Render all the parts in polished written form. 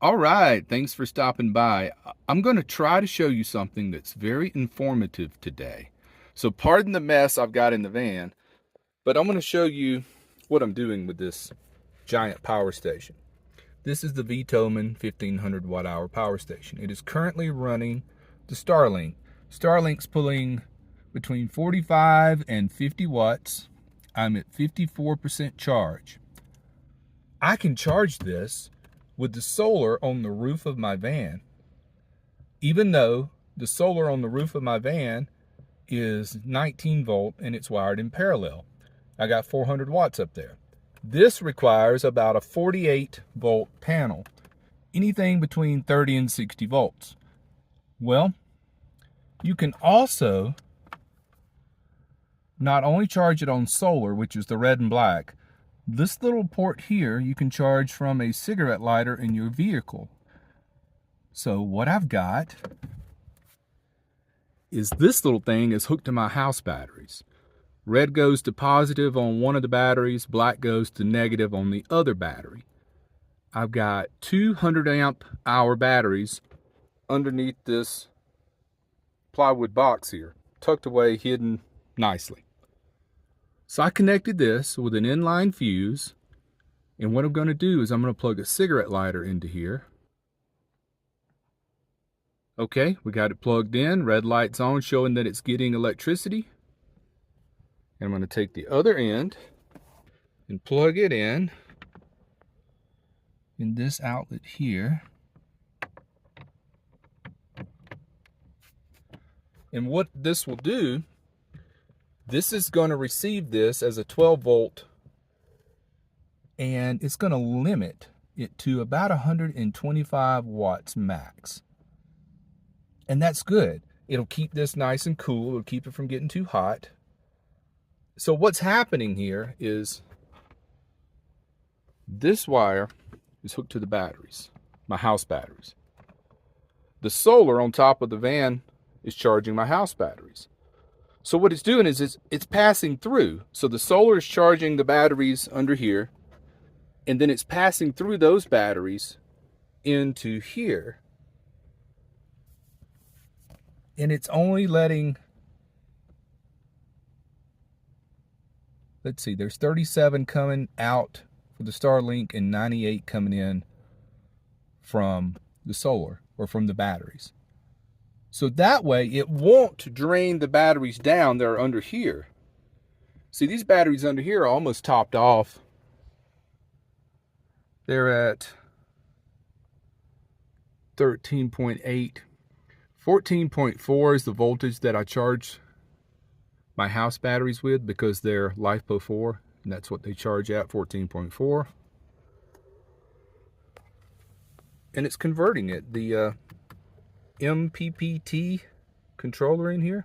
All right, thanks for stopping by. I'm going to try to show you something that's very informative today. So pardon the mess I've got in the van, but I'm going to show you what I'm doing with this giant power station. This is the Vitomin 1500 watt hour power station. It is currently running the Starlink. Starlink's pulling between 45 and 50 watts. I'm at 54% charge. I can charge this with the solar on the roof of my van, even though the solar on the roof of my van is 19 volt and it's wired in parallel. I got 400 watts up there. This requires about a 48 volt panel, anything between 30 and 60 volts. Well, you can also not only charge it on solar, which is the red and black. This little port here, you can charge from a cigarette lighter in your vehicle. So what I've got is this little thing is hooked to my house batteries. Red goes to positive on one of the batteries, black goes to negative on the other battery. I've got 200 amp hour batteries underneath this plywood box here, tucked away, hidden nicely. So I connected this with an inline fuse, and what I'm going to do is I'm going to plug a cigarette lighter into here. Okay, we got it plugged in, red light's on, showing that it's getting electricity. And I'm going to take the other end and plug it in this outlet here. And what this will do, this is going to receive this as a 12 volt, and it's going to limit it to about 125 watts max. And that's good. It'll keep this nice and cool. It'll keep it from getting too hot. So what's happening here is this wire is hooked to the batteries, my house batteries. The solar on top of the van is charging my house batteries. So what it's doing is it's passing through. So the solar is charging the batteries under here, and then it's passing through those batteries into here. And it's only letting, let's see, there's 37 coming out for the Starlink and 98 coming in from the solar or from the batteries. So that way it won't drain the batteries down that are under here. See, these batteries under here are almost topped off. They're at 13.8. 14.4 is the voltage that I charge my house batteries with because they're LiFePO 4, and that's what they charge at, 14.4. And it's converting it. The MPPT controller in here,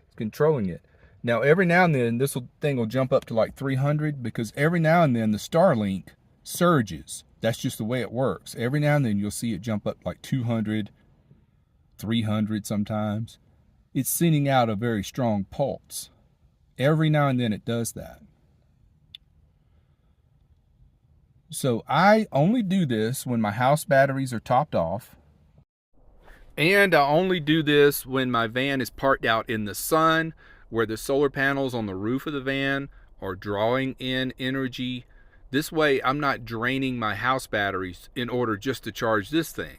it's controlling it. Now every now and then this thing will jump up to like 300, because every now and then the Starlink surges. That's just the way it works. Every now and then you'll see it jump up like 200, 300 sometimes. It's sending out a very strong pulse. Every now and then it does that. So I only do this when my house batteries are topped off. And I only do this when my van is parked out in the sun, where the solar panels on the roof of the van are drawing in energy. This way I'm not draining my house batteries in order just to charge this thing.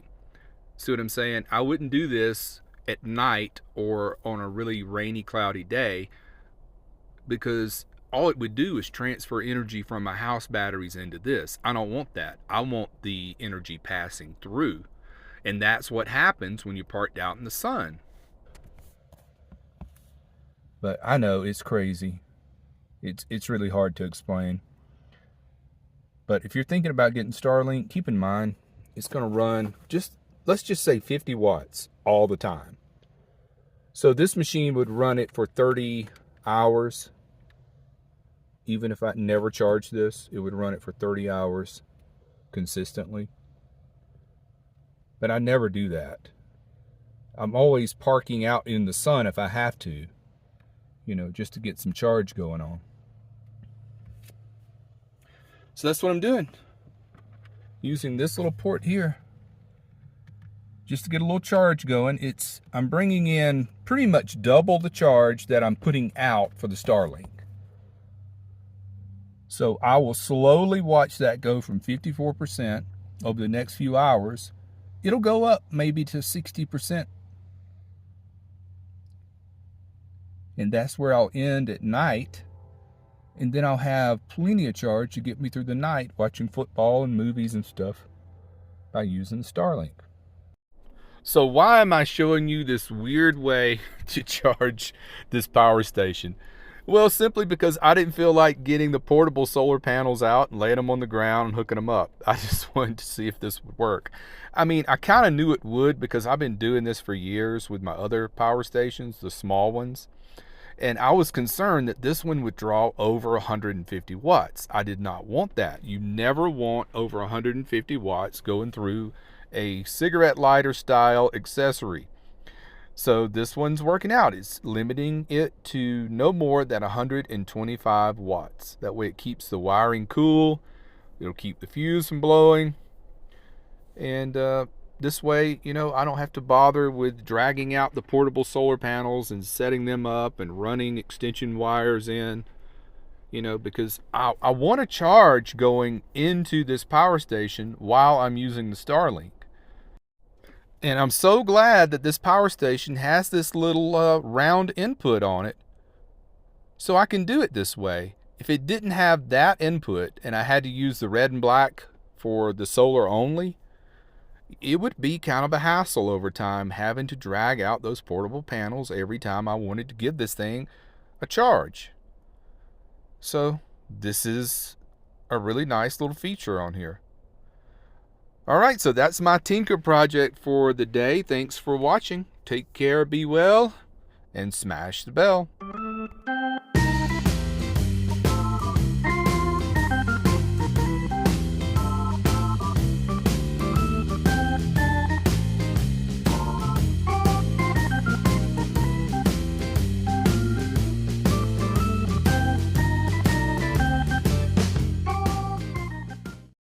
See what I'm saying? I wouldn't do this at night or on a really rainy, cloudy day, because all it would do is transfer energy from my house batteries into this. I don't want that. I want the energy passing through. And that's what happens when you're parked out in the sun. But I know it's crazy. It's really hard to explain. But if you're thinking about getting Starlink, keep in mind it's going to run let's just say 50 watts all the time. So this machine would run it for 30 hours. Even if I never charged this, it would run it for 30 hours consistently. But I never do that. I'm always parking out in the sun if I have to, just to get some charge going on. So that's what I'm doing. using this little port here just to get a little charge going. I'm bringing in pretty much double the charge that I'm putting out for the Starlink. So I will slowly watch that go from 54% over the next few hours. It'll go up maybe to 60%. And that's where I'll end at night. And then I'll have plenty of charge to get me through the night watching football and movies and stuff by using the Starlink. So why am I showing you this weird way to charge this power station? Well, simply because I didn't feel like getting the portable solar panels out and laying them on the ground and hooking them up. I just wanted to see if this would work. I mean, I kind of knew it would because I've been doing this for years with my other power stations, the small ones. And I was concerned that this one would draw over 150 watts. I did not want that. You never want over 150 watts going through a cigarette lighter style accessory. So this one's working out. It's limiting it to no more than 125 watts. That way it keeps the wiring cool. It'll keep the fuse from blowing. And this way, you know, I don't have to bother with dragging out the portable solar panels and setting them up and running extension wires in, you know, because I want to charge going into this power station while I'm using the Starlink. And I'm so glad that this power station has this little round input on it, so I can do it this way. If it didn't have that input and I had to use the red and black for the solar only, it would be kind of a hassle over time having to drag out those portable panels every time I wanted to give this thing a charge. So this is a really nice little feature on here. All right, so that's my Tinker project for the day. Thanks for watching. Take care, be well, and smash the bell.